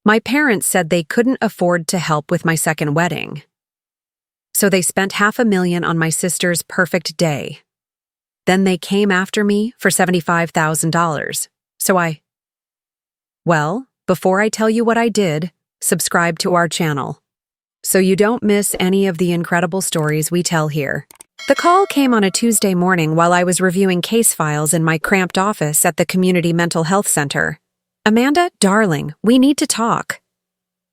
My parents said they couldn't afford to help with my second wedding. So they spent $500,000 on my sister's perfect day. Then they came after me for $75,000. Well, before I tell you what I did, subscribe to our channel so you don't miss any of the incredible stories we tell here. The call came on a Tuesday morning while I was reviewing case files in my cramped office at the Community Mental Health Center. "Amanda, darling, we need to talk."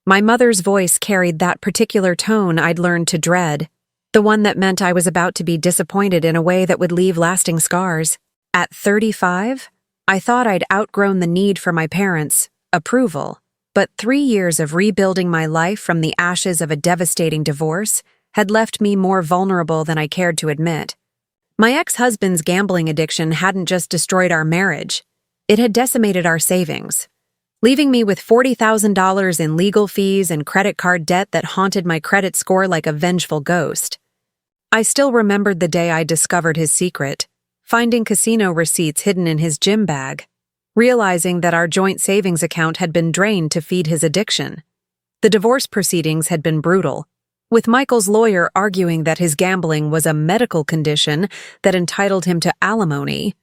My mother's voice carried that particular tone I'd learned to dread, the one that meant I was about to be disappointed in a way that would leave lasting scars. At 35, I thought I'd outgrown the need for my parents' approval, but 3 years of rebuilding my life from the ashes of a devastating divorce had left me more vulnerable than I cared to admit. My ex-husband's gambling addiction hadn't just destroyed our marriage, it had decimated our savings, leaving me with $40,000 in legal fees and credit card debt that haunted my credit score like a vengeful ghost. I still remembered the day I discovered his secret, finding casino receipts hidden in his gym bag, realizing that our joint savings account had been drained to feed his addiction. The divorce proceedings had been brutal, with Michael's lawyer arguing that his gambling was a medical condition that entitled him to alimony.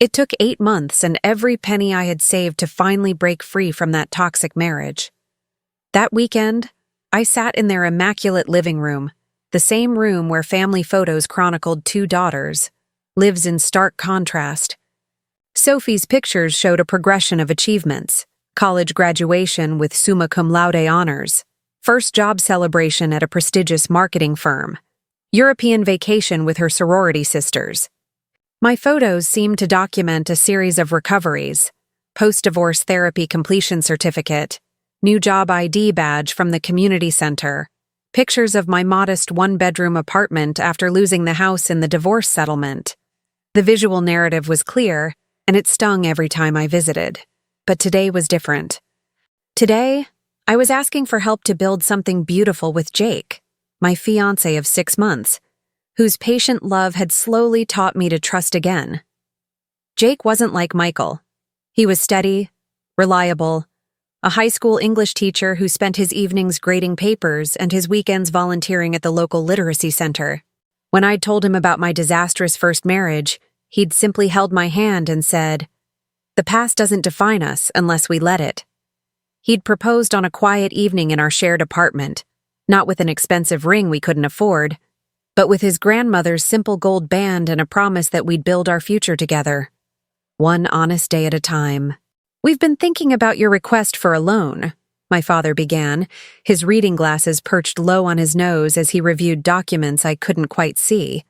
It took 8 months and every penny I had saved to finally break free from that toxic marriage. That weekend, I sat in their immaculate living room, the same room where family photos chronicled 2 daughters, lives in stark contrast. Sophie's pictures showed a progression of achievements: college graduation with summa cum laude honors, first job celebration at a prestigious marketing firm, European vacation with her sorority sisters. My photos seemed to document a series of recoveries: post-divorce therapy completion certificate, new job ID badge from the community center, pictures of my modest 1-bedroom apartment after losing the house in the divorce settlement. The visual narrative was clear, and it stung every time I visited. But today was different. Today, I was asking for help to build something beautiful with Jake, my fiancé of 6 months, whose patient love had slowly taught me to trust again. Jake wasn't like Michael. He was steady, reliable, a high school English teacher who spent his evenings grading papers and his weekends volunteering at the local literacy center. When I'd told him about my disastrous first marriage, he'd simply held my hand and said, "The past doesn't define us unless we let it." He'd proposed on a quiet evening in our shared apartment, not with an expensive ring we couldn't afford, but with his grandmother's simple gold band and a promise that we'd build our future together, one honest day at a time. "We've been thinking about your request for a loan," my father began, his reading glasses perched low on his nose as he reviewed documents I couldn't quite see.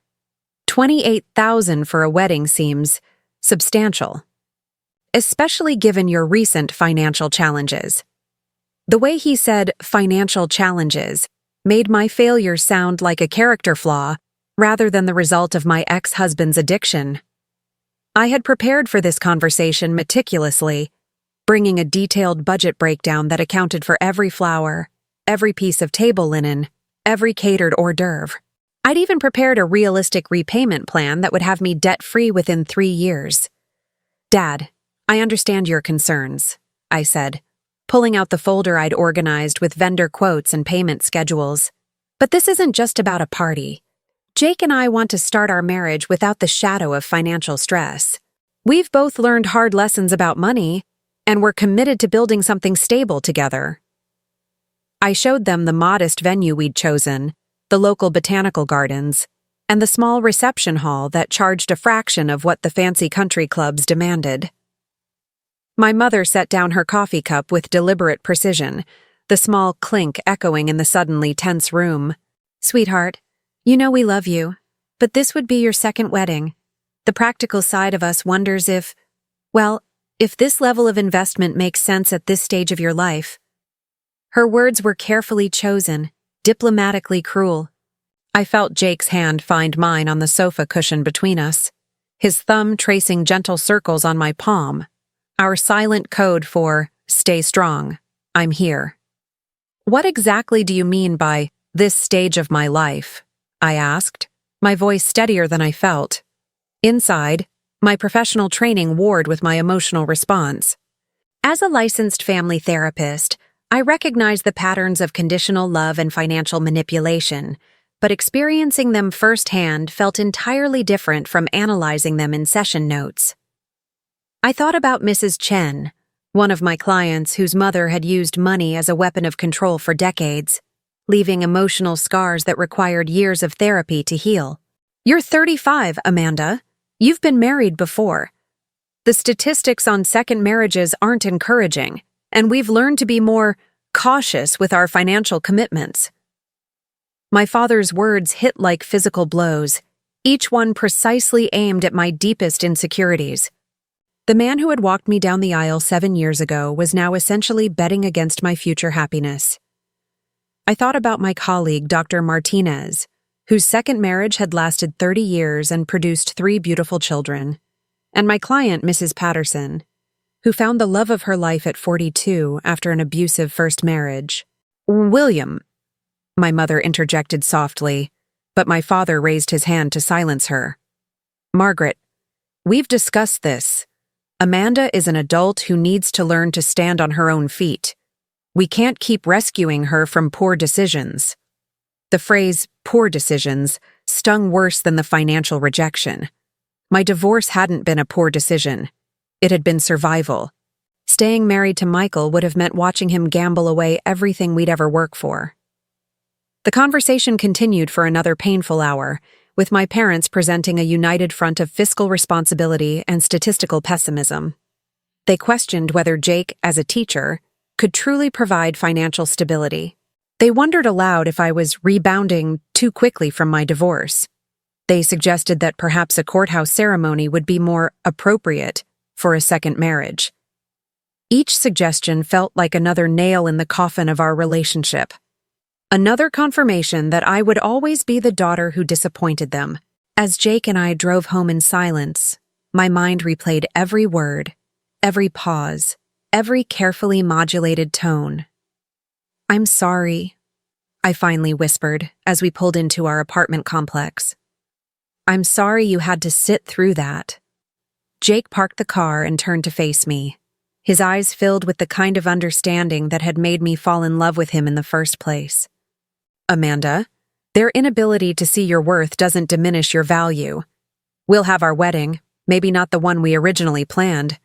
$28,000 for a wedding seems substantial, especially given your recent financial challenges. The way he said financial challenges made my failure sound like a character flaw rather than the result of my ex-husband's addiction. I had prepared for this conversation meticulously, bringing a detailed budget breakdown that accounted for every flower, every piece of table linen, every catered hors d'oeuvre. I'd even prepared a realistic repayment plan that would have me debt-free within 3 years. "Dad, I understand your concerns," I said, pulling out the folder I'd organized with vendor quotes and payment schedules. "But this isn't just about a party. Jake and I want to start our marriage without the shadow of financial stress. We've both learned hard lessons about money, and we're committed to building something stable together." I showed them the modest venue we'd chosen, the local botanical gardens, and the small reception hall that charged a fraction of what the fancy country clubs demanded. My mother set down her coffee cup with deliberate precision, the small clink echoing in the suddenly tense room. "Sweetheart, you know we love you, but this would be your second wedding. The practical side of us wonders if this level of investment makes sense at this stage of your life." Her words were carefully chosen, diplomatically cruel. I felt Jake's hand find mine on the sofa cushion between us, his thumb tracing gentle circles on my palm, our silent code for "stay strong, I'm here." "What exactly do you mean by this stage of my life?" I asked, my voice steadier than I felt. Inside, my professional training warred with my emotional response. As a licensed family therapist, I recognize the patterns of conditional love and financial manipulation, but experiencing them firsthand felt entirely different from analyzing them in session notes. I thought about Mrs. Chen, one of my clients whose mother had used money as a weapon of control for decades, leaving emotional scars that required years of therapy to heal. You're 35, Amanda. You've been married before. The statistics on second marriages aren't encouraging, and we've learned to be more cautious with our financial commitments. My father's words hit like physical blows, each one precisely aimed at my deepest insecurities. The man who had walked me down the aisle 7 years ago was now essentially betting against my future happiness. I thought about my colleague, Dr. Martinez, whose second marriage had lasted 30 years and produced 3 beautiful children, and my client, Mrs. Patterson, who found the love of her life at 42 after an abusive first marriage. William, my mother interjected softly, but my father raised his hand to silence her. Margaret, we've discussed this. Amanda is an adult who needs to learn to stand on her own feet. We can't keep rescuing her from poor decisions. The phrase, poor decisions, stung worse than the financial rejection. My divorce hadn't been a poor decision. It had been survival. Staying married to Michael would have meant watching him gamble away everything we'd ever worked for. The conversation continued for another painful hour, with my parents presenting a united front of fiscal responsibility and statistical pessimism. They questioned whether Jake, as a teacher, could truly provide financial stability. They wondered aloud if I was rebounding too quickly from my divorce. They suggested that perhaps a courthouse ceremony would be more appropriate for a second marriage. Each suggestion felt like another nail in the coffin of our relationship. Another confirmation that I would always be the daughter who disappointed them. As Jake and I drove home in silence, my mind replayed every word, every pause, every carefully modulated tone. I'm sorry, I finally whispered as we pulled into our apartment complex. I'm sorry you had to sit through that. Jake parked the car and turned to face me, his eyes filled with the kind of understanding that had made me fall in love with him in the first place. Amanda, their inability to see your worth doesn't diminish your value. We'll have our wedding, maybe not the one we originally planned,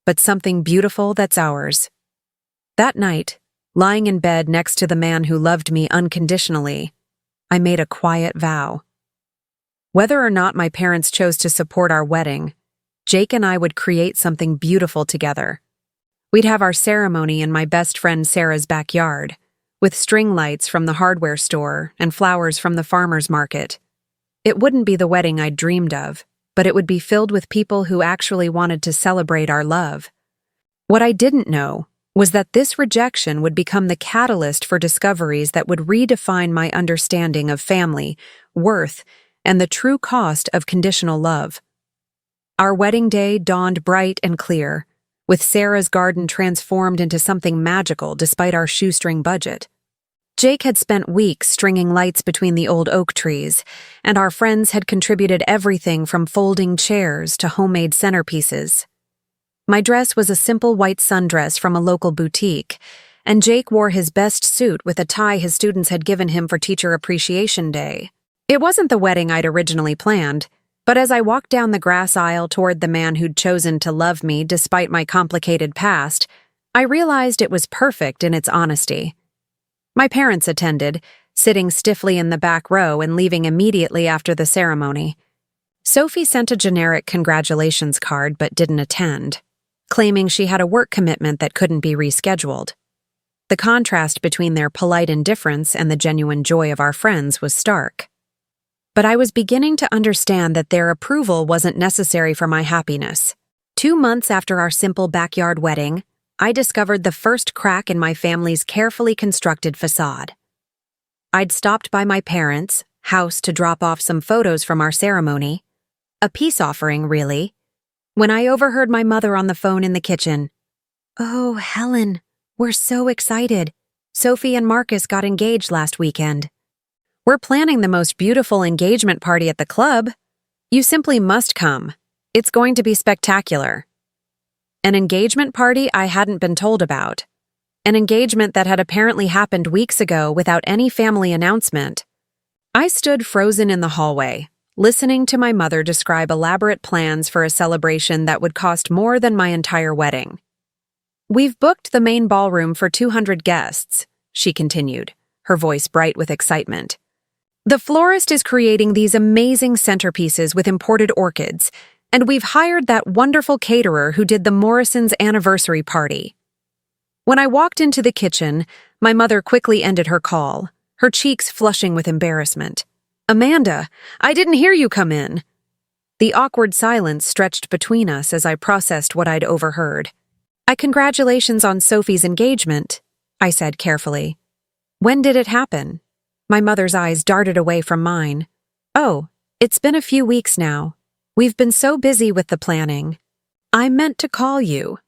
but something beautiful that's ours. That night, lying in bed next to the man who loved me unconditionally, I made a quiet vow. Whether or not my parents chose to support our wedding, Jake and I would create something beautiful together. We'd have our ceremony in my best friend Sarah's backyard, with string lights from the hardware store and flowers from the farmer's market. It wouldn't be the wedding I'd dreamed of, but it would be filled with people who actually wanted to celebrate our love. What I didn't know was that this rejection would become the catalyst for discoveries that would redefine my understanding of family, worth, and the true cost of conditional love. Our wedding day dawned bright and clear, with Sarah's garden transformed into something magical despite our shoestring budget. Jake had spent weeks stringing lights between the old oak trees, and our friends had contributed everything from folding chairs to homemade centerpieces. My dress was a simple white sundress from a local boutique, and Jake wore his best suit with a tie his students had given him for Teacher Appreciation Day. It wasn't the wedding I'd originally planned, but as I walked down the grass aisle toward the man who'd chosen to love me despite my complicated past, I realized it was perfect in its honesty. My parents attended, sitting stiffly in the back row and leaving immediately after the ceremony. Sophie sent a generic congratulations card but didn't attend, claiming she had a work commitment that couldn't be rescheduled. The contrast between their polite indifference and the genuine joy of our friends was stark. But I was beginning to understand that their approval wasn't necessary for my happiness. 2 months after our simple backyard wedding, I discovered the first crack in my family's carefully constructed facade. I'd stopped by my parents' house to drop off some photos from our ceremony. A peace offering, really, when I overheard my mother on the phone in the kitchen. "Oh, Helen, we're so excited. Sophie and Marcus got engaged last weekend. We're planning the most beautiful engagement party at the club. You simply must come. It's going to be spectacular." An engagement party I hadn't been told about. an engagement that had apparently happened weeks ago without any family announcement. I stood frozen in the hallway, listening to my mother describe elaborate plans for a celebration that would cost more than my entire wedding. "We've booked the main ballroom for 200 guests," she continued, her voice bright with excitement. "The florist is creating these amazing centerpieces with imported orchids, and we've hired that wonderful caterer who did the Morrisons' anniversary party." When I walked into the kitchen, my mother quickly ended her call, her cheeks flushing with embarrassment. "Amanda, I didn't hear you come in." The awkward silence stretched between us as I processed what I'd overheard. "Congratulations on Sophie's engagement," I said carefully. "When did it happen?" My mother's eyes darted away from mine. "Oh, it's been a few weeks now. We've been so busy with the planning. I meant to call you."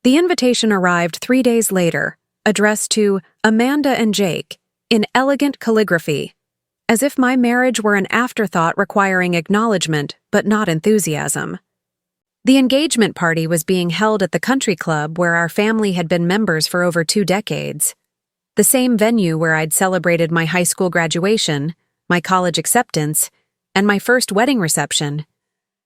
The invitation arrived 3 days later, addressed to Amanda and Jake, in elegant calligraphy, as if my marriage were an afterthought requiring acknowledgement but not enthusiasm. The engagement party was being held at the country club where our family had been members for over 2 decades. The same venue where I'd celebrated my high school graduation, my college acceptance, and my first wedding reception.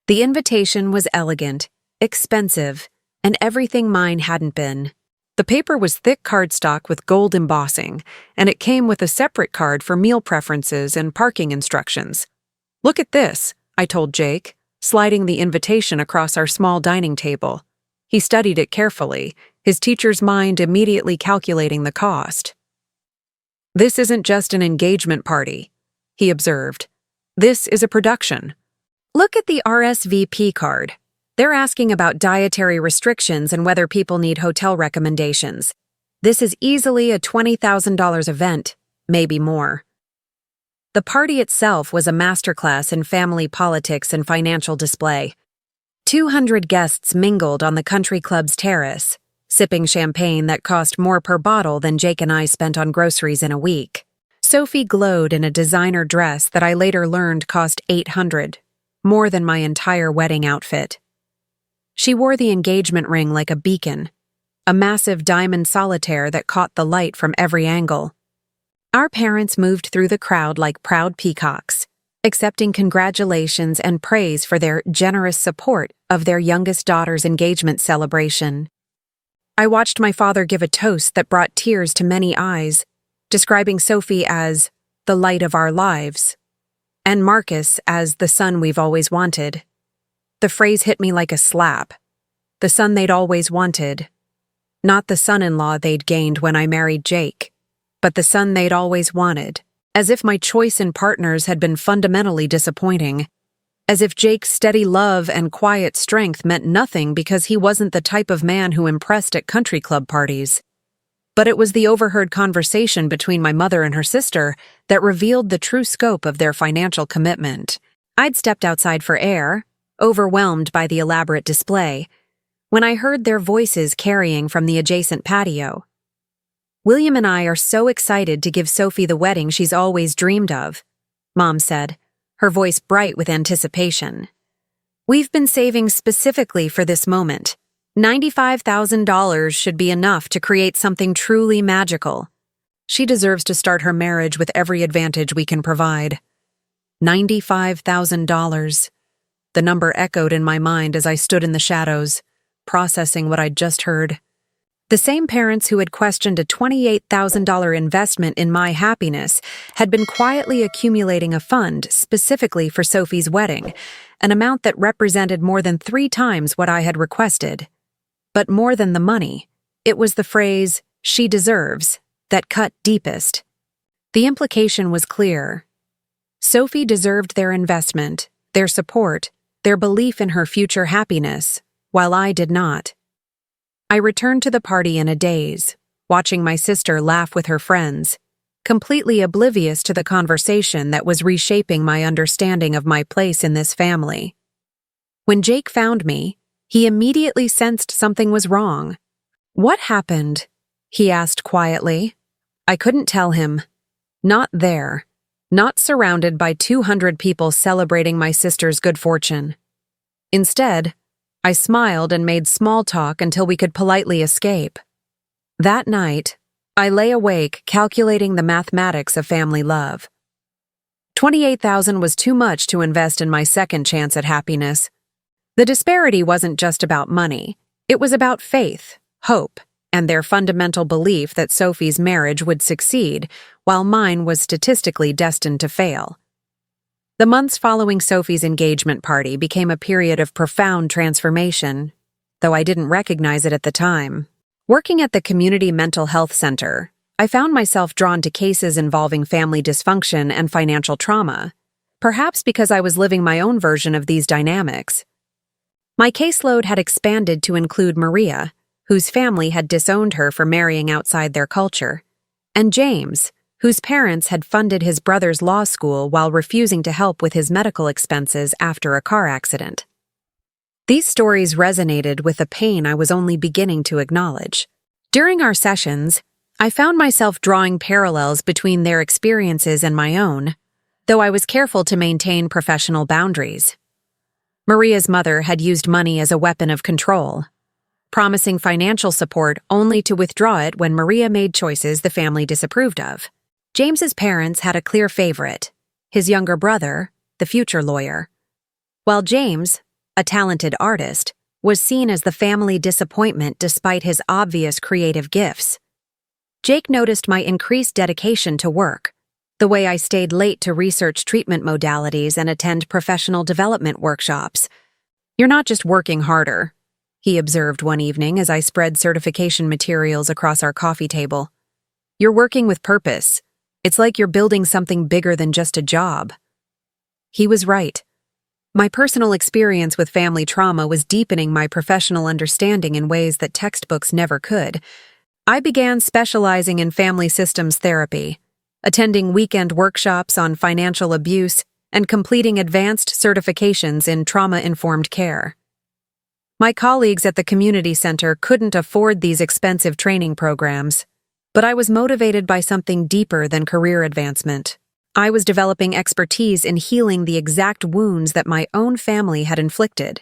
The invitation was elegant, expensive, and everything mine hadn't been. The paper was thick cardstock with gold embossing, and it came with a separate card for meal preferences and parking instructions. "Look at this," I told Jake, sliding the invitation across our small dining table. He studied it carefully, his teacher's mind immediately calculating the cost. "This isn't just an engagement party," he observed. "This is a production. Look at the RSVP card. They're asking about dietary restrictions and whether people need hotel recommendations. This is easily a $20,000 event, maybe more." The party itself was a masterclass in family politics and financial display. 200 guests mingled on the country club's terrace, sipping champagne that cost more per bottle than Jake and I spent on groceries in a week. Sophie glowed in a designer dress that I later learned cost $800, more than my entire wedding outfit. She wore the engagement ring like a beacon, a massive diamond solitaire that caught the light from every angle. Our parents moved through the crowd like proud peacocks, accepting congratulations and praise for their generous support of their youngest daughter's engagement celebration. I watched my father give a toast that brought tears to many eyes, describing Sophie as the light of our lives, and Marcus as the son we've always wanted. The phrase hit me like a slap. The son they'd always wanted. Not the son-in-law they'd gained when I married Jake, but the son they'd always wanted, as if my choice in partners had been fundamentally disappointing, as if Jake's steady love and quiet strength meant nothing because he wasn't the type of man who impressed at country club parties. But it was the overheard conversation between my mother and her sister that revealed the true scope of their financial commitment. I'd stepped outside for air, overwhelmed by the elaborate display, when I heard their voices carrying from the adjacent patio. "William and I are so excited to give Sophie the wedding she's always dreamed of," Mom said, her voice bright with anticipation. "We've been saving specifically for this moment. $95,000 should be enough to create something truly magical. She deserves to start her marriage with every advantage we can provide." $95,000. The number echoed in my mind as I stood in the shadows, processing what I'd just heard. The same parents who had questioned a $28,000 investment in my happiness had been quietly accumulating a fund specifically for Sophie's wedding, an amount that represented more than 3 times what I had requested. But more than the money, it was the phrase, "she deserves," that cut deepest. The implication was clear. Sophie deserved their investment, their support, their belief in her future happiness, while I did not. I returned to the party in a daze, watching my sister laugh with her friends, completely oblivious to the conversation that was reshaping my understanding of my place in this family. When Jake found me, he immediately sensed something was wrong. "What happened?" he asked quietly. I couldn't tell him. Not there. Not surrounded by 200 people celebrating my sister's good fortune. Instead, I smiled and made small talk until we could politely escape. That night, I lay awake calculating the mathematics of family love. 28,000 was too much to invest in my second chance at happiness. The disparity wasn't just about money. It was about faith, hope, and their fundamental belief that Sophie's marriage would succeed, while mine was statistically destined to fail. The months following Sophie's engagement party became a period of profound transformation, though I didn't recognize it at the time. Working at the community mental health center, I found myself drawn to cases involving family dysfunction and financial trauma, perhaps because I was living my own version of these dynamics. My caseload had expanded to include Maria, whose family had disowned her for marrying outside their culture, and James, whose parents had funded his brother's law school while refusing to help with his medical expenses after a car accident. These stories resonated with a pain I was only beginning to acknowledge. During our sessions, I found myself drawing parallels between their experiences and my own, though I was careful to maintain professional boundaries. Maria's mother had used money as a weapon of control, promising financial support only to withdraw it when Maria made choices the family disapproved of. James's parents had a clear favorite, his younger brother, the future lawyer. While James, a talented artist, was seen as the family disappointment despite his obvious creative gifts. Jake noticed my increased dedication to work, the way I stayed late to research treatment modalities and attend professional development workshops. "You're not just working harder," he observed one evening as I spread certification materials across our coffee table. "You're working with purpose. It's like you're building something bigger than just a job." He was right. My personal experience with family trauma was deepening my professional understanding in ways that textbooks never could. I began specializing in family systems therapy, attending weekend workshops on financial abuse, and completing advanced certifications in trauma-informed care. My colleagues at the community center couldn't afford these expensive training programs, but I was motivated by something deeper than career advancement. I was developing expertise in healing the exact wounds that my own family had inflicted.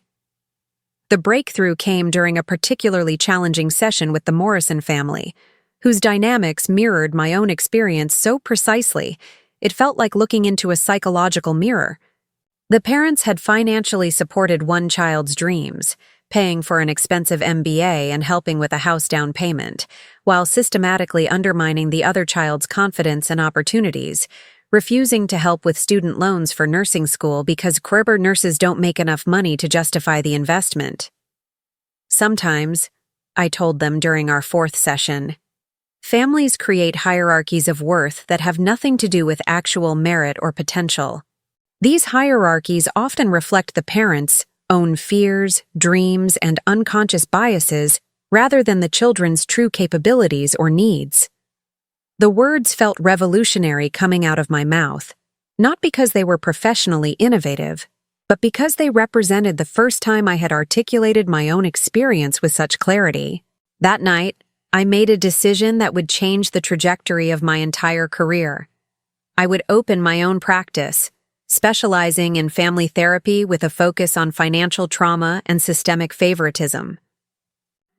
The breakthrough came during a particularly challenging session with the Morrison family, whose dynamics mirrored my own experience so precisely, it felt like looking into a psychological mirror. The parents had financially supported one child's dreams, paying for an expensive MBA and helping with a house down payment, while systematically undermining the other child's confidence and opportunities, refusing to help with student loans for nursing school because career nurses don't make enough money to justify the investment. "Sometimes," I told them during our fourth session, "families create hierarchies of worth that have nothing to do with actual merit or potential. These hierarchies often reflect the parents' own fears, dreams, and unconscious biases rather than the children's true capabilities or needs." The words felt revolutionary coming out of my mouth, not because they were professionally innovative, but because they represented the first time I had articulated my own experience with such clarity. That night, I made a decision that would change the trajectory of my entire career. I would open my own practice, specializing in family therapy with a focus on financial trauma and systemic favoritism.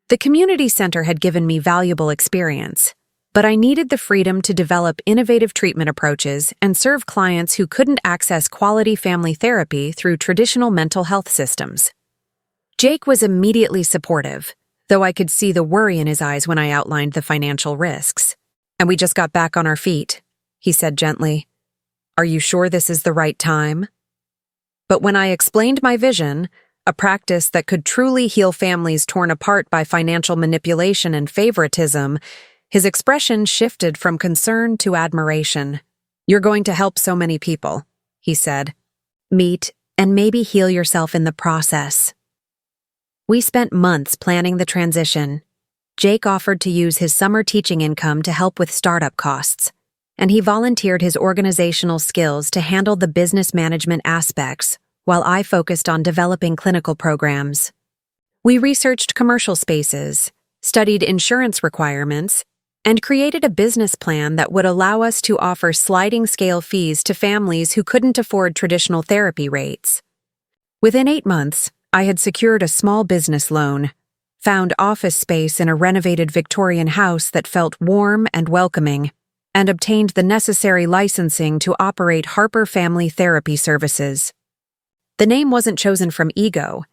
The community center had given me valuable experience, but I needed the freedom to develop innovative treatment approaches and serve clients who couldn't access quality family therapy through traditional mental health systems. Jake was immediately supportive, though I could see the worry in his eyes when I outlined the financial risks. "And we just got back on our feet," he said gently. "Are you sure this is the right time?" But when I explained my vision, a practice that could truly heal families torn apart by financial manipulation and favoritism, his expression shifted from concern to admiration. "You're going to help so many people," he said. "Meet and maybe heal yourself in the process." We spent months planning the transition. Jake offered to use his summer teaching income to help with startup costs, and he volunteered his organizational skills to handle the business management aspects, while I focused on developing clinical programs. We researched commercial spaces, studied insurance requirements, and created a business plan that would allow us to offer sliding-scale fees to families who couldn't afford traditional therapy rates. Within 8 months, I had secured a small business loan, found office space in a renovated Victorian house that felt warm and welcoming, and obtained the necessary licensing to operate Harper Family Therapy Services. The name wasn't chosen from ego.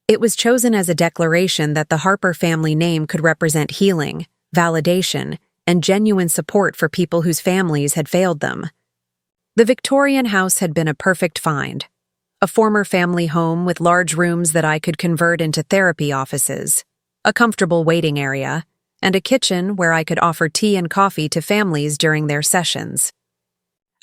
It was chosen as a declaration that the Harper family name could represent healing, validation, and genuine support for people whose families had failed them. The Victorian house had been a perfect find, a former family home with large rooms that I could convert into therapy offices, a comfortable waiting area, and a kitchen where I could offer tea and coffee to families during their sessions.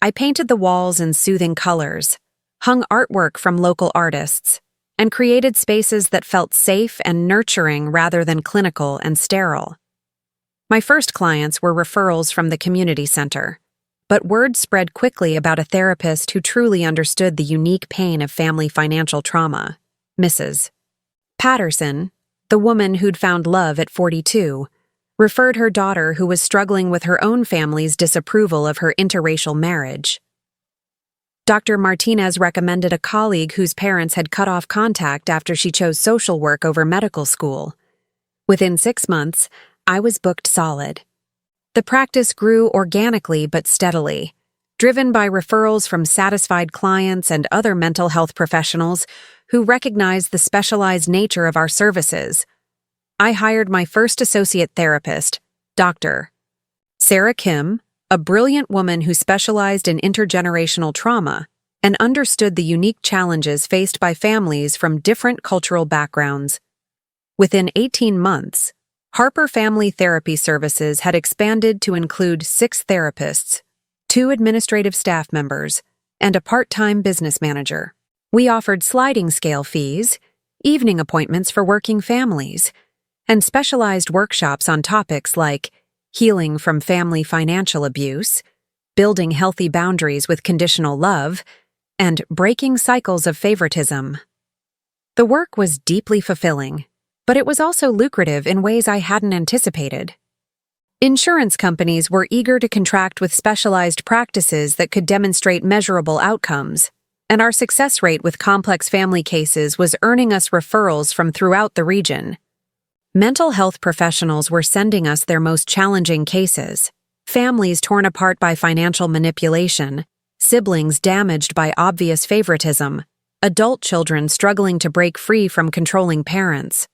I painted the walls in soothing colors, hung artwork from local artists, and created spaces that felt safe and nurturing rather than clinical and sterile. My first clients were referrals from the community center, but word spread quickly about a therapist who truly understood the unique pain of family financial trauma, Mrs. Patterson, the woman who'd found love at 42, referred her daughter who was struggling with her own family's disapproval of her interracial marriage. Dr. Martinez recommended a colleague whose parents had cut off contact after she chose social work over medical school. Within 6 months, I was booked solid. The practice grew organically but steadily, driven by referrals from satisfied clients and other mental health professionals who recognized the specialized nature of our services. I hired my first associate therapist, Dr. Sarah Kim, a brilliant woman who specialized in intergenerational trauma and understood the unique challenges faced by families from different cultural backgrounds. Within 18 months, Harper Family Therapy Services had expanded to include 6 therapists, 2 administrative staff members, and a part-time business manager. We offered sliding scale fees, evening appointments for working families, and specialized workshops on topics like healing from family financial abuse, building healthy boundaries with conditional love, and breaking cycles of favoritism. The work was deeply fulfilling, but it was also lucrative in ways I hadn't anticipated. Insurance companies were eager to contract with specialized practices that could demonstrate measurable outcomes, and our success rate with complex family cases was earning us referrals from throughout the region. Mental health professionals were sending us their most challenging cases, families torn apart by financial manipulation, siblings damaged by obvious favoritism, adult children struggling to break free from controlling parents.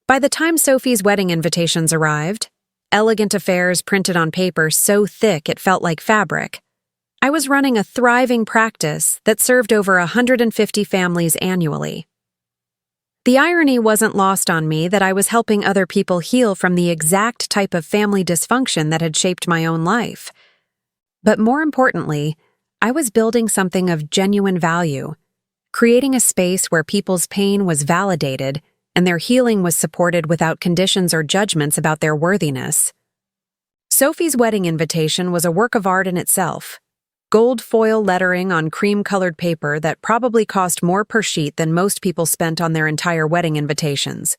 By the time Sophie's wedding invitations arrived, elegant affairs printed on paper so thick it felt like fabric, I was running a thriving practice that served over 150 families annually. The irony wasn't lost on me that I was helping other people heal from the exact type of family dysfunction that had shaped my own life. But more importantly, I was building something of genuine value, creating a space where people's pain was validated and their healing was supported without conditions or judgments about their worthiness. Sophie's wedding invitation was a work of art in itself. Gold foil lettering on cream-colored paper that probably cost more per sheet than most people spent on their entire wedding invitations.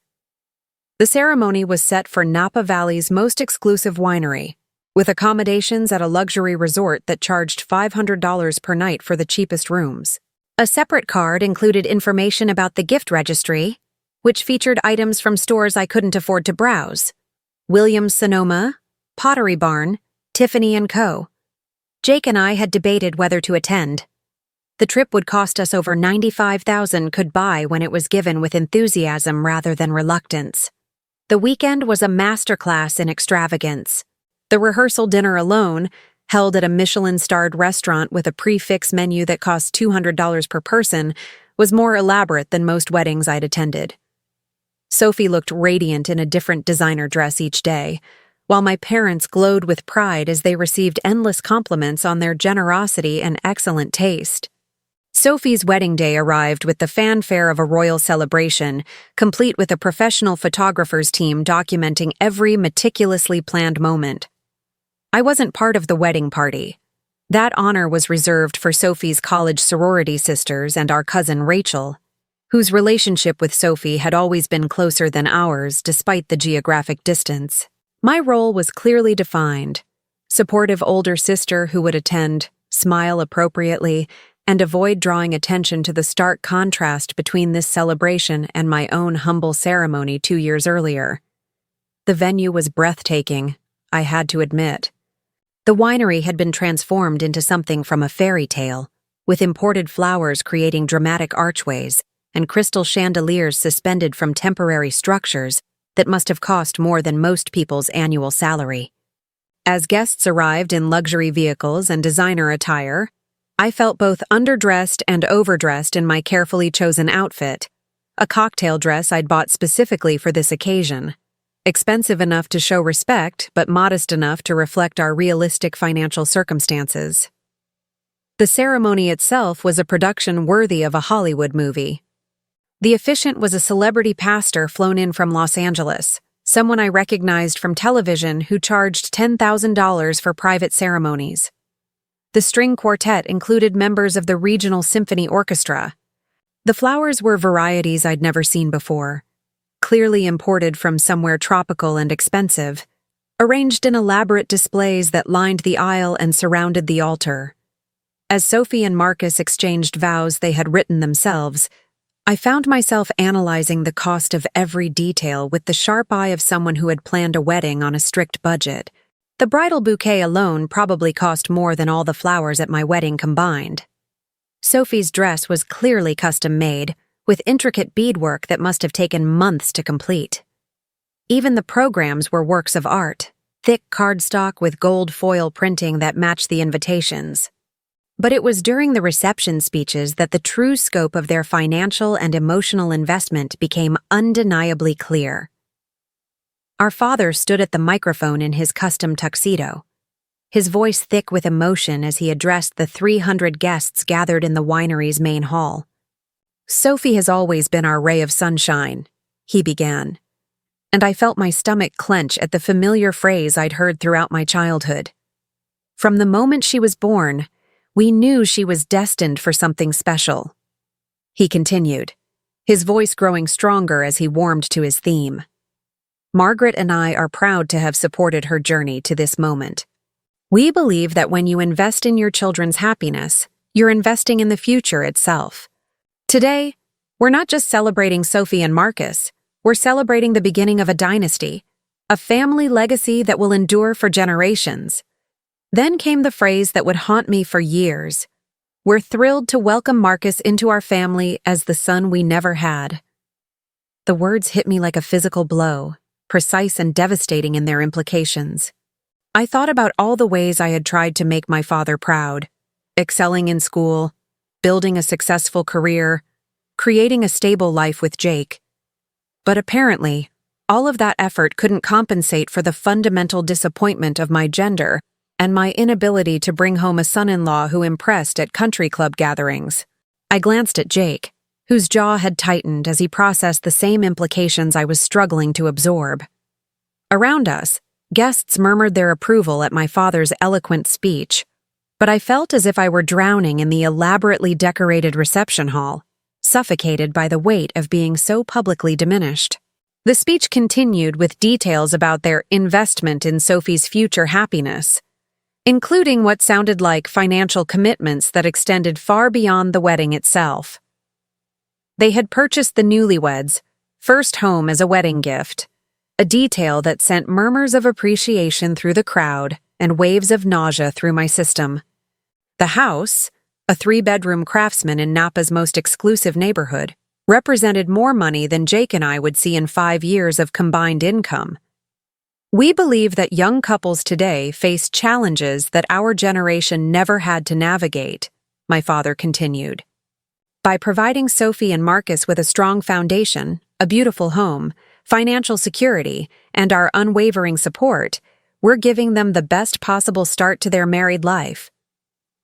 The ceremony was set for Napa Valley's most exclusive winery, with accommodations at a luxury resort that charged $500 per night for the cheapest rooms. A separate card included information about the gift registry, which featured items from stores I couldn't afford to browse: Williams-Sonoma, Pottery Barn, Tiffany & Co. Jake and I had debated whether to attend. The trip would cost us over $95,000 could buy when it was given with enthusiasm rather than reluctance. The weekend was a masterclass in extravagance. The rehearsal dinner alone, held at a Michelin-starred restaurant with a prix-fixe menu that cost $200 per person, was more elaborate than most weddings I'd attended. Sophie looked radiant in a different designer dress each day, while my parents glowed with pride as they received endless compliments on their generosity and excellent taste. Sophie's wedding day arrived with the fanfare of a royal celebration, complete with a professional photographer's team documenting every meticulously planned moment. I wasn't part of the wedding party. That honor was reserved for Sophie's college sorority sisters and our cousin Rachel, whose relationship with Sophie had always been closer than ours despite the geographic distance. My role was clearly defined: supportive older sister who would attend, smile appropriately, and avoid drawing attention to the stark contrast between this celebration and my own humble ceremony 2 years earlier. The venue was breathtaking, I had to admit. The winery had been transformed into something from a fairy tale, with imported flowers creating dramatic archways and crystal chandeliers suspended from temporary structures that must have cost more than most people's annual salary. As guests arrived in luxury vehicles and designer attire, I felt both underdressed and overdressed in my carefully chosen outfit, a cocktail dress I'd bought specifically for this occasion, expensive enough to show respect but modest enough to reflect our realistic financial circumstances. The ceremony itself was a production worthy of a Hollywood movie. The officiant was a celebrity pastor flown in from Los Angeles, someone I recognized from television who charged $10,000 for private ceremonies. The string quartet included members of the Regional Symphony Orchestra. The flowers were varieties I'd never seen before, clearly imported from somewhere tropical and expensive, arranged in elaborate displays that lined the aisle and surrounded the altar. As Sophie and Marcus exchanged vows they had written themselves, I found myself analyzing the cost of every detail with the sharp eye of someone who had planned a wedding on a strict budget. The bridal bouquet alone probably cost more than all the flowers at my wedding combined. Sophie's dress was clearly custom-made, with intricate beadwork that must have taken months to complete. Even the programs were works of art, thick cardstock with gold foil printing that matched the invitations. But it was during the reception speeches that the true scope of their financial and emotional investment became undeniably clear. Our father stood at the microphone in his custom tuxedo, his voice thick with emotion as he addressed the 300 guests gathered in the winery's main hall. "Sophie has always been our ray of sunshine," he began, and I felt my stomach clench at the familiar phrase I'd heard throughout my childhood. From the moment she was born, we knew she was destined for something special. He continued, his voice growing stronger as he warmed to his theme. "Margaret and I are proud to have supported her journey to this moment. We believe that when you invest in your children's happiness, you're investing in the future itself. Today, we're not just celebrating Sophie and Marcus, we're celebrating the beginning of a dynasty, a family legacy that will endure for generations." Then came the phrase that would haunt me for years. "We're thrilled to welcome Marcus into our family as the son we never had." The words hit me like a physical blow, precise and devastating in their implications. I thought about all the ways I had tried to make my father proud, excelling in school, building a successful career, creating a stable life with Jake. But apparently, all of that effort couldn't compensate for the fundamental disappointment of my gender and my inability to bring home a son-in-law who impressed at country club gatherings. I glanced at Jake, whose jaw had tightened as he processed the same implications I was struggling to absorb. Around us, guests murmured their approval at my father's eloquent speech, but I felt as if I were drowning in the elaborately decorated reception hall, suffocated by the weight of being so publicly diminished. The speech continued with details about their investment in Sophie's future happiness, including what sounded like financial commitments that extended far beyond the wedding itself. They had purchased the newlyweds' first home as a wedding gift, a detail that sent murmurs of appreciation through the crowd and waves of nausea through my system. The house, a 3-bedroom craftsman in Napa's most exclusive neighborhood, represented more money than Jake and I would see in 5 years of combined income. "We believe that young couples today face challenges that our generation never had to navigate," my father continued. "By providing Sophie and Marcus with a strong foundation, a beautiful home, financial security, and our unwavering support, we're giving them the best possible start to their married life."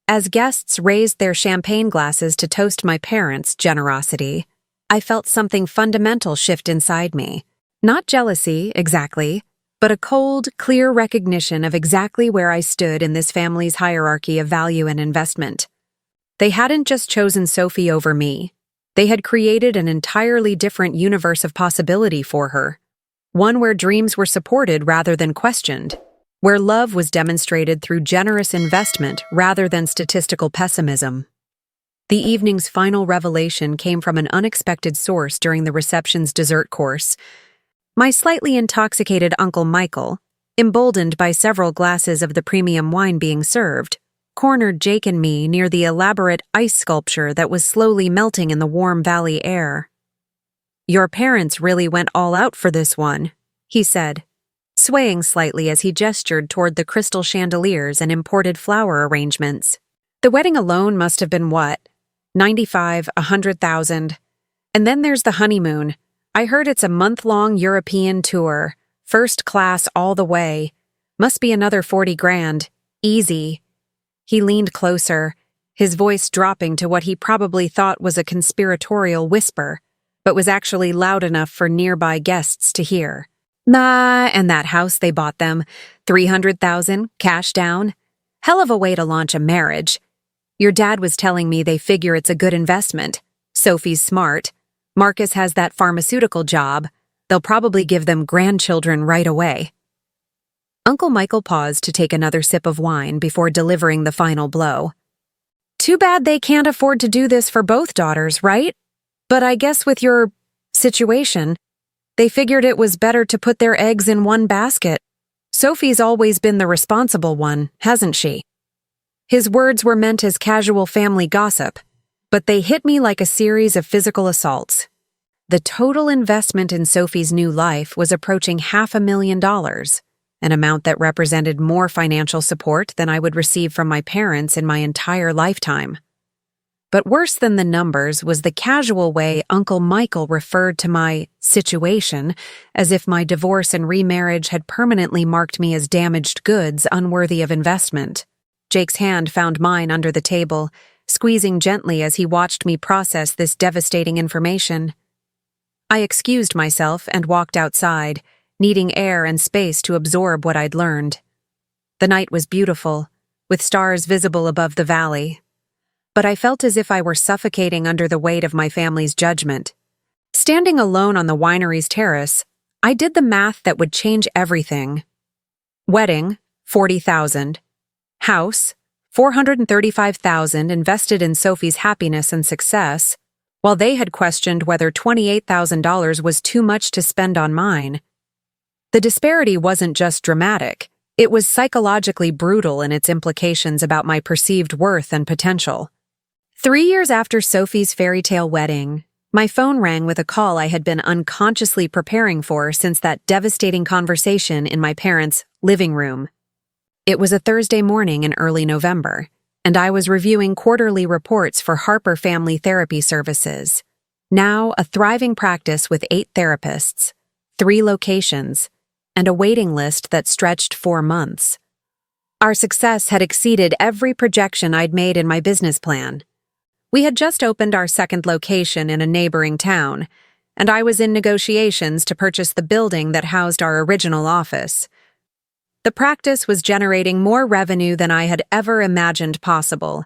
As guests raised their champagne glasses to toast my parents' generosity, I felt something fundamental shift inside me. Not jealousy, exactly, but a cold, clear recognition of exactly where I stood in this family's hierarchy of value and investment. They hadn't just chosen Sophie over me. They had created an entirely different universe of possibility for her, one where dreams were supported rather than questioned, where love was demonstrated through generous investment rather than statistical pessimism. The evening's final revelation came from an unexpected source during the reception's dessert course. My slightly intoxicated Uncle Michael, emboldened by several glasses of the premium wine being served, cornered Jake and me near the elaborate ice sculpture that was slowly melting in the warm valley air. "Your parents really went all out for this one," he said, swaying slightly as he gestured toward the crystal chandeliers and imported flower arrangements. "The wedding alone must have been what? 95, 100,000. And then there's the honeymoon. I heard it's a month-long European tour, first class all the way. Must be another 40 grand. Easy." He leaned closer, his voice dropping to what he probably thought was a conspiratorial whisper, but was actually loud enough for nearby guests to hear. "Nah, and that house they bought them, 300,000, cash down. Hell of a way to launch a marriage. Your dad was telling me they figure it's a good investment. Sophie's smart. Marcus has that pharmaceutical job. They'll probably give them grandchildren right away." Uncle Michael paused to take another sip of wine before delivering the final blow. "Too bad they can't afford to do this for both daughters, right? But I guess with your situation, they figured it was better to put their eggs in one basket. Sophie's always been the responsible one, hasn't she?" His words were meant as casual family gossip, but they hit me like a series of physical assaults. The total investment in Sophie's new life was approaching $500,000, an amount that represented more financial support than I would receive from my parents in my entire lifetime. But worse than the numbers was the casual way Uncle Michael referred to my situation, as if my divorce and remarriage had permanently marked me as damaged goods unworthy of investment. Jake's hand found mine under the table, squeezing gently as he watched me process this devastating information. I excused myself and walked outside, needing air and space to absorb what I'd learned. The night was beautiful, with stars visible above the valley, but I felt as if I were suffocating under the weight of my family's judgment. Standing alone on the winery's terrace, I did the math that would change everything. Wedding, 40,000. House, 435,000 invested in Sophie's happiness and success, while they had questioned whether $28,000 was too much to spend on mine. The disparity wasn't just dramatic, it was psychologically brutal in its implications about my perceived worth and potential. 3 years after Sophie's fairy tale wedding, my phone rang with a call I had been unconsciously preparing for since that devastating conversation in my parents' living room. It was a Thursday morning in early November, and I was reviewing quarterly reports for Harper Family Therapy Services, now a thriving practice with 8 therapists, 3 locations, and a waiting list that stretched 4 months. Our success had exceeded every projection I'd made in my business plan. We had just opened our second location in a neighboring town, and I was in negotiations to purchase the building that housed our original office. The practice was generating more revenue than I had ever imagined possible,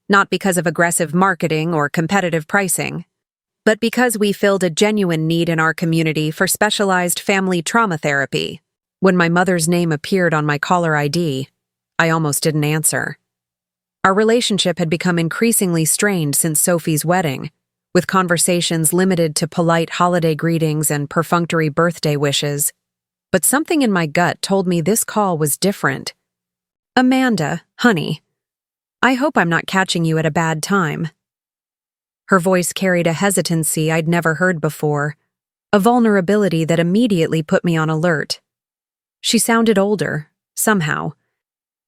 not because of aggressive marketing or competitive pricing, but because we filled a genuine need in our community for specialized family trauma therapy. When my mother's name appeared on my caller ID, I almost didn't answer. Our relationship had become increasingly strained since Sophie's wedding, with conversations limited to polite holiday greetings and perfunctory birthday wishes. But something in my gut told me this call was different. "Amanda, honey, I hope I'm not catching you at a bad time." Her voice carried a hesitancy I'd never heard before, a vulnerability that immediately put me on alert. She sounded older, somehow,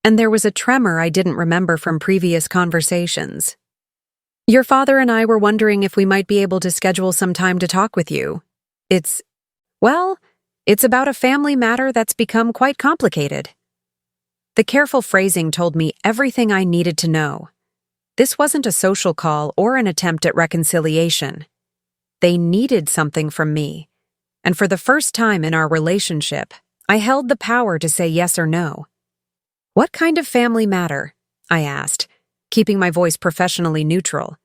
and there was a tremor I didn't remember from previous conversations. "Your father and I were wondering if we might be able to schedule some time to talk with you. It's about a family matter that's become quite complicated." The careful phrasing told me everything I needed to know. This wasn't a social call or an attempt at reconciliation. They needed something from me, and for the first time in our relationship, I held the power to say yes or no. "What kind of family matter?" I asked, keeping my voice professionally neutral.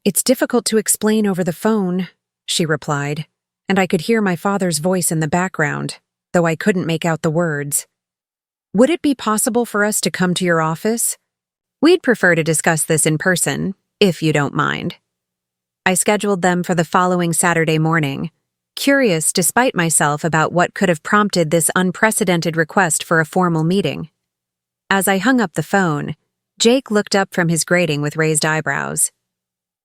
It's difficult to explain over the phone," she replied, and I could hear my father's voice in the background, though I couldn't make out the words. "Would it be possible for us to come to your office? We'd prefer to discuss this in person, if you don't mind. I scheduled them for the following Saturday morning, curious despite myself about what could have prompted this unprecedented request for a formal meeting. As I hung up the phone, Jake looked up from his grating with raised eyebrows.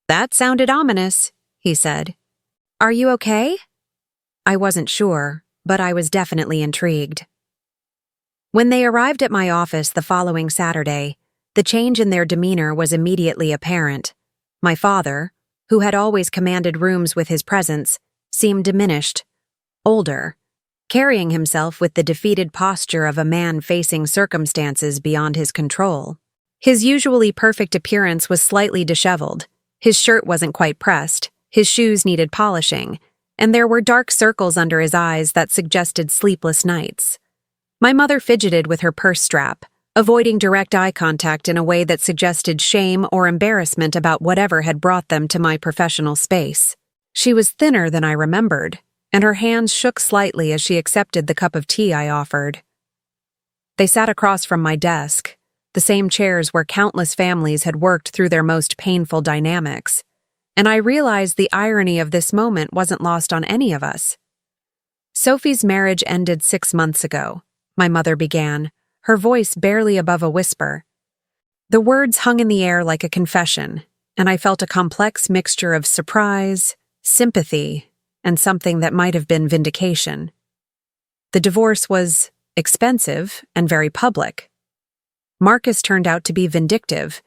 "That sounded ominous," he said. "Are you okay?" I wasn't sure, but I was definitely intrigued. When they arrived at my office the following Saturday, the change in their demeanor was immediately apparent. My father, who had always commanded rooms with his presence, seemed diminished, older, carrying himself with the defeated posture of a man facing circumstances beyond his control. His usually perfect appearance was slightly disheveled, his shirt wasn't quite pressed, his shoes needed polishing, and there were dark circles under his eyes that suggested sleepless nights. My mother fidgeted with her purse strap, avoiding direct eye contact in a way that suggested shame or embarrassment about whatever had brought them to my professional space. She was thinner than I remembered, and her hands shook slightly as she accepted the cup of tea I offered. They sat across from my desk, the same chairs where countless families had worked through their most painful dynamics, and I realized the irony of this moment wasn't lost on any of us. "Sophie's marriage ended 6 months ago," my mother began, her voice barely above a whisper. The words hung in the air like a confession, and I felt a complex mixture of surprise, sympathy, and something that might have been vindication. The divorce was expensive and very public. Marcus turned out to be vindictive,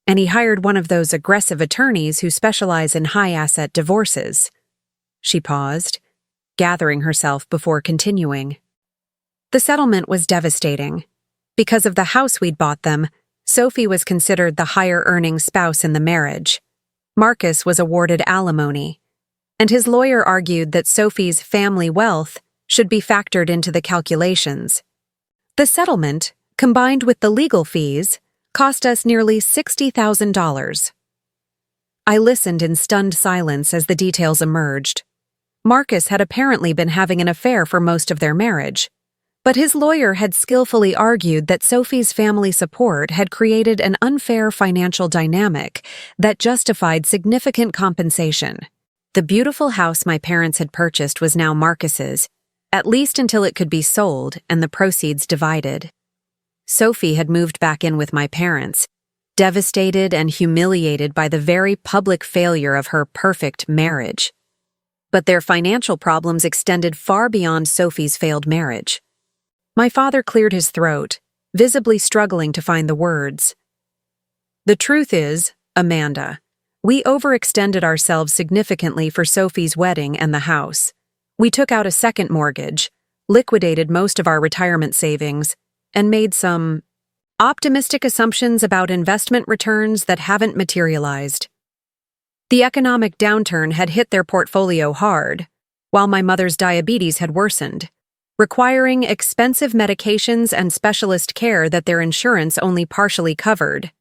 and he hired one of those aggressive attorneys who specialize in high-asset divorces. She paused, gathering herself before continuing. The settlement was devastating. Because of the house we'd bought them, Sophie was considered the higher-earning spouse in the marriage. Marcus was awarded alimony, and his lawyer argued that Sophie's family wealth should be factored into the calculations. The settlement, combined with the legal fees, cost us nearly $60,000. I listened in stunned silence as the details emerged. Marcus had apparently been having an affair for most of their marriage, but his lawyer had skillfully argued that Sophie's family support had created an unfair financial dynamic that justified significant compensation. The beautiful house my parents had purchased was now Marcus's, at least until it could be sold and the proceeds divided. Sophie had moved back in with my parents, devastated and humiliated by the very public failure of her perfect marriage. But their financial problems extended far beyond Sophie's failed marriage. My father cleared his throat, visibly struggling to find the words. "The truth is, Amanda, we overextended ourselves significantly for Sophie's wedding and the house. We took out a second mortgage, liquidated most of our retirement savings, and made some optimistic assumptions about investment returns that haven't materialized. The economic downturn had hit their portfolio hard, while my mother's diabetes had worsened, requiring expensive medications and specialist care that their insurance only partially covered.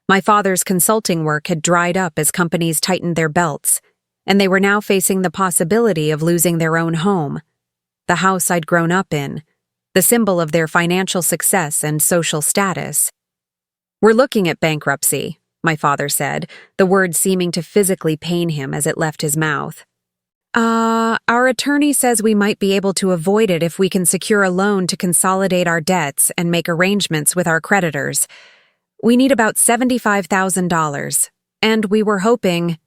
My father's consulting work had dried up as companies tightened their belts, and they were now facing the possibility of losing their own home, the house I'd grown up in, the symbol of their financial success and social status. We're looking at bankruptcy, my father said, the word seeming to physically pain him as it left his mouth. Our attorney says we might be able to avoid it if we can secure a loan to consolidate our debts and make arrangements with our creditors. We need about $75,000, and we were hoping—"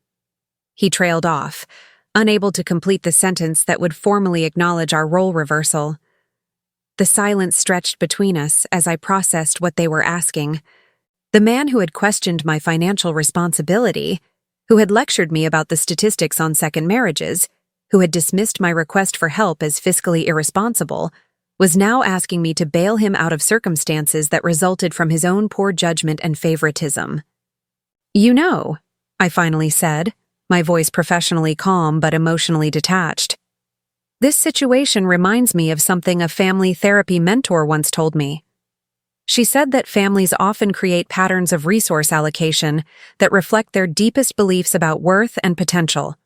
He trailed off, unable to complete the sentence that would formally acknowledge our role reversal. The silence stretched between us as I processed what they were asking. The man who had questioned my financial responsibility, who had lectured me about the statistics on second marriages, who had dismissed my request for help as fiscally irresponsible, was now asking me to bail him out of circumstances that resulted from his own poor judgment and favoritism. "You know," I finally said, my voice professionally calm but emotionally detached. "This situation reminds me of something a family therapy mentor once told me. She said that families often create patterns of resource allocation that reflect their deepest beliefs about worth and potential.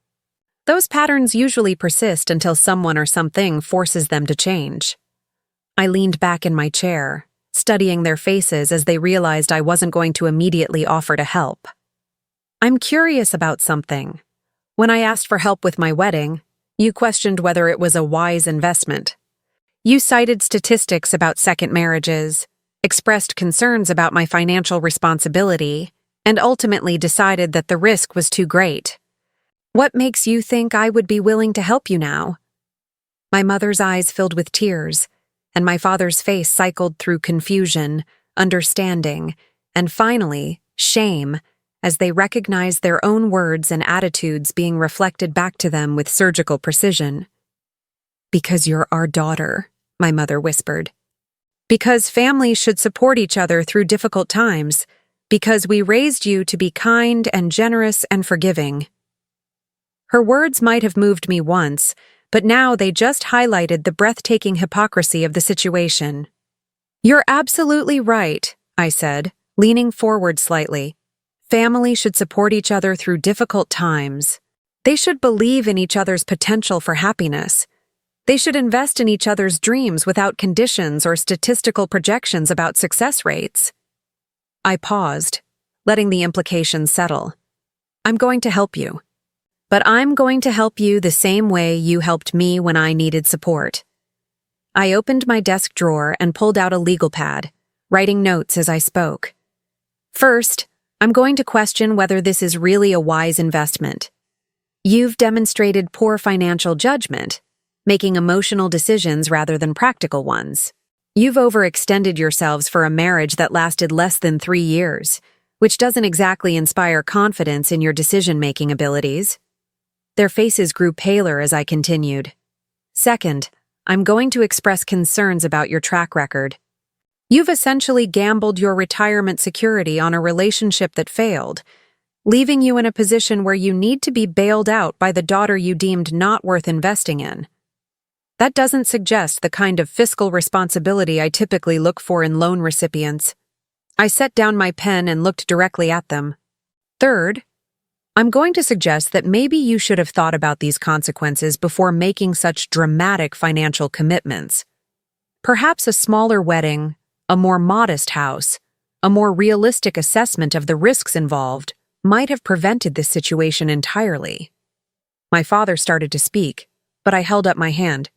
Those patterns usually persist until someone or something forces them to change." I leaned back in my chair, studying their faces as they realized I wasn't going to immediately offer to help. I'm curious about something. When I asked for help with my wedding, you questioned whether it was a wise investment. You cited statistics about second marriages, expressed concerns about my financial responsibility, and ultimately decided that the risk was too great. What makes you think I would be willing to help you now? My mother's eyes filled with tears, and my father's face cycled through confusion, understanding, and finally, shame, as they recognized their own words and attitudes being reflected back to them with surgical precision. "Because you're our daughter," my mother whispered. "Because families should support each other through difficult times. Because we raised you to be kind and generous and forgiving." Her words might have moved me once, but now they just highlighted the breathtaking hypocrisy of the situation. "You're absolutely right," I said, leaning forward slightly. "Families should support each other through difficult times. They should believe in each other's potential for happiness. They should invest in each other's dreams without conditions or statistical projections about success rates." I paused, letting the implications settle. "I'm going to help you. But I'm going to help you the same way you helped me when I needed support." I opened my desk drawer and pulled out a legal pad, writing notes as I spoke. "First, I'm going to question whether this is really a wise investment. You've demonstrated poor financial judgment, making emotional decisions rather than practical ones. You've overextended yourselves for a marriage that lasted less than 3 years, which doesn't exactly inspire confidence in your decision-making abilities." Their faces grew paler as I continued. "Second, I'm going to express concerns about your track record. You've essentially gambled your retirement security on a relationship that failed, leaving you in a position where you need to be bailed out by the daughter you deemed not worth investing in. That doesn't suggest the kind of fiscal responsibility I typically look for in loan recipients." I set down my pen and looked directly at them. "Third, I'm going to suggest that maybe you should have thought about these consequences before making such dramatic financial commitments. Perhaps a smaller wedding, a more modest house, a more realistic assessment of the risks involved might have prevented this situation entirely." My father started to speak, but I held up my hand.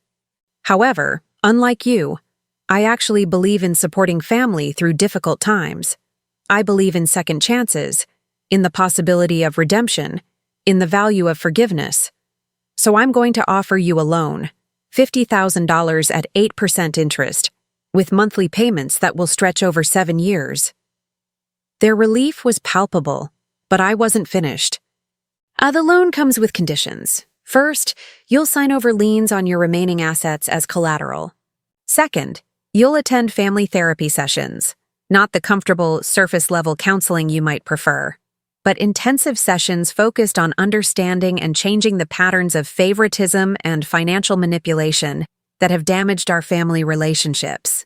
"However, unlike you, I actually believe in supporting family through difficult times. I believe in second chances, in the possibility of redemption, in the value of forgiveness. So I'm going to offer you a loan, $50,000 at 8% interest, with monthly payments that will stretch over 7 years." Their relief was palpable, but I wasn't finished. The loan comes with conditions. First, you'll sign over liens on your remaining assets as collateral. Second, you'll attend family therapy sessions, not the comfortable, surface-level counseling you might prefer, but intensive sessions focused on understanding and changing the patterns of favoritism and financial manipulation that have damaged our family relationships.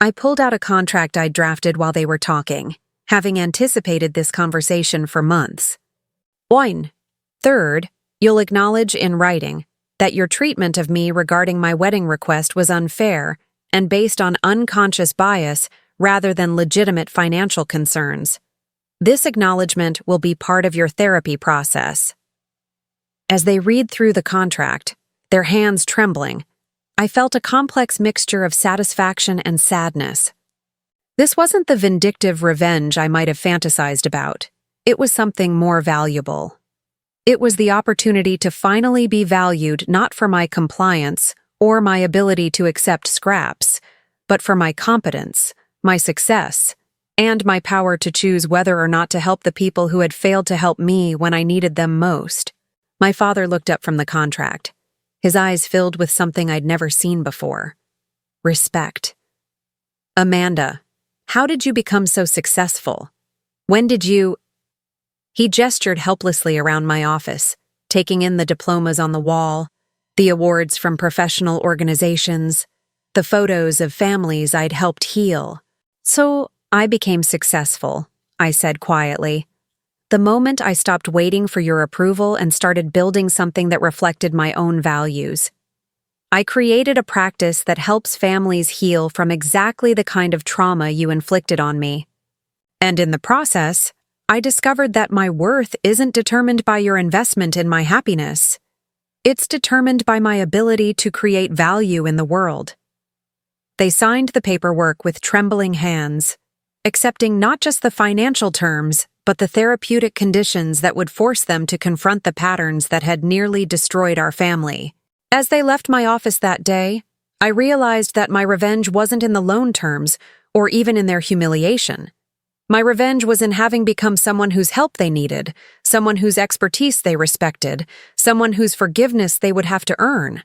I pulled out a contract I'd drafted while they were talking, having anticipated this conversation for months. One. Third, you'll acknowledge in writing that your treatment of me regarding my wedding request was unfair and based on unconscious bias rather than legitimate financial concerns. This acknowledgement will be part of your therapy process. As they read through the contract, their hands trembling, I felt a complex mixture of satisfaction and sadness. This wasn't the vindictive revenge I might have fantasized about. It was something more valuable. It was the opportunity to finally be valued not for my compliance or my ability to accept scraps, but for my competence, my success, and my power to choose whether or not to help the people who had failed to help me when I needed them most. My father looked up from the contract, his eyes filled with something I'd never seen before. Respect. "Amanda, how did you become so successful? When did you—" He gestured helplessly around my office, taking in the diplomas on the wall, the awards from professional organizations, the photos of families I'd helped heal. "So I became successful," I said quietly. "The moment I stopped waiting for your approval and started building something that reflected my own values. I created a practice that helps families heal from exactly the kind of trauma you inflicted on me. And in the process, I discovered that my worth isn't determined by your investment in my happiness. It's determined by my ability to create value in the world. They signed the paperwork with trembling hands, accepting not just the financial terms, but the therapeutic conditions that would force them to confront the patterns that had nearly destroyed our family. As they left my office that day, I realized that my revenge wasn't in the loan terms or even in their humiliation. My revenge was in having become someone whose help they needed, someone whose expertise they respected, someone whose forgiveness they would have to earn.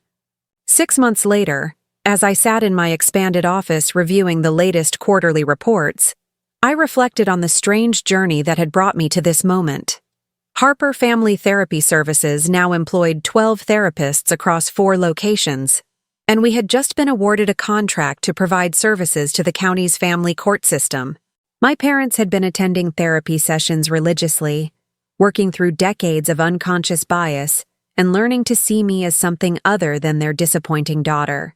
6 months later, as I sat in my expanded office reviewing the latest quarterly reports, I reflected on the strange journey that had brought me to this moment. Harper Family Therapy Services now employed 12 therapists across 4 locations, and we had just been awarded a contract to provide services to the county's family court system. My parents had been attending therapy sessions religiously, working through decades of unconscious bias and learning to see me as something other than their disappointing daughter.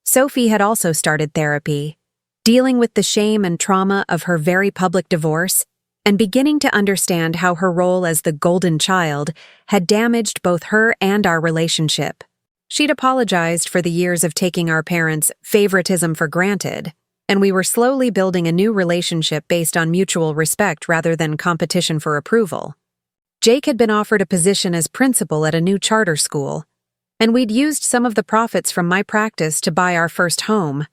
Sophie had also started therapy, dealing with the shame and trauma of her very public divorce and beginning to understand how her role as the golden child had damaged both her and our relationship. She'd apologized for the years of taking our parents' favoritism for granted, and we were slowly building a new relationship based on mutual respect rather than competition for approval. Jake had been offered a position as principal at a new charter school, and we'd used some of the profits from my practice to buy our first home,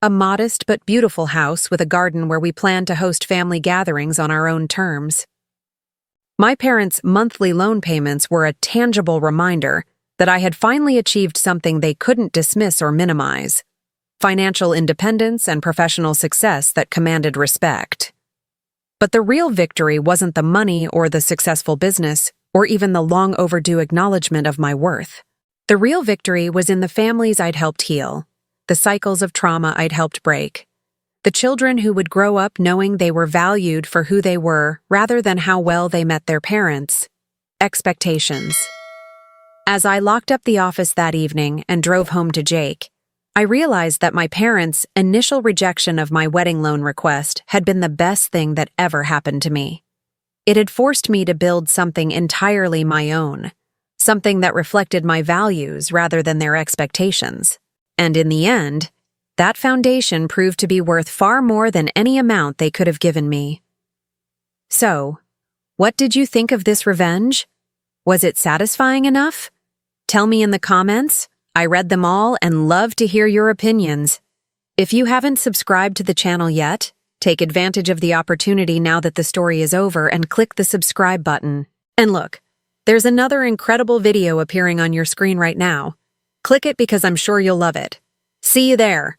a modest but beautiful house with a garden where we planned to host family gatherings on our own terms. My parents' monthly loan payments were a tangible reminder that I had finally achieved something they couldn't dismiss or minimize: financial independence and professional success that commanded respect. But the real victory wasn't the money or the successful business or even the long-overdue acknowledgement of my worth. The real victory was in the families I'd helped heal, the cycles of trauma I'd helped break, the children who would grow up knowing they were valued for who they were rather than how well they met their parents' expectations. As I locked up the office that evening and drove home to Jake, I realized that my parents' initial rejection of my wedding loan request had been the best thing that ever happened to me. It had forced me to build something entirely my own, something that reflected my values rather than their expectations. And in the end, that foundation proved to be worth far more than any amount they could have given me. So, what did you think of this revenge? Was it satisfying enough? Tell me in the comments. I read them all and love to hear your opinions. If you haven't subscribed to the channel yet, take advantage of the opportunity now that the story is over and click the subscribe button. And look, there's another incredible video appearing on your screen right now. Click it because I'm sure you'll love it. See you there.